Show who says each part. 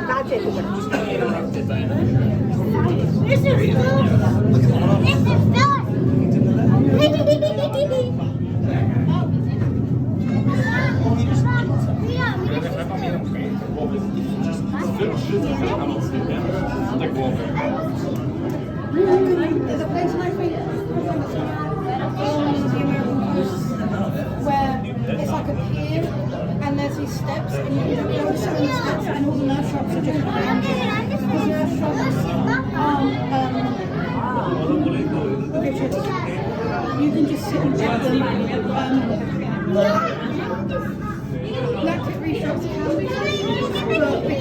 Speaker 1: That's it.
Speaker 2: This is food. This is food.
Speaker 3: There's a place in I think where it's like a pier and there's these steps and you can go sit on the steps and all the nurse shops are just around you. Because nurse shops you can just sit and check them. Black liquor shops can be free, but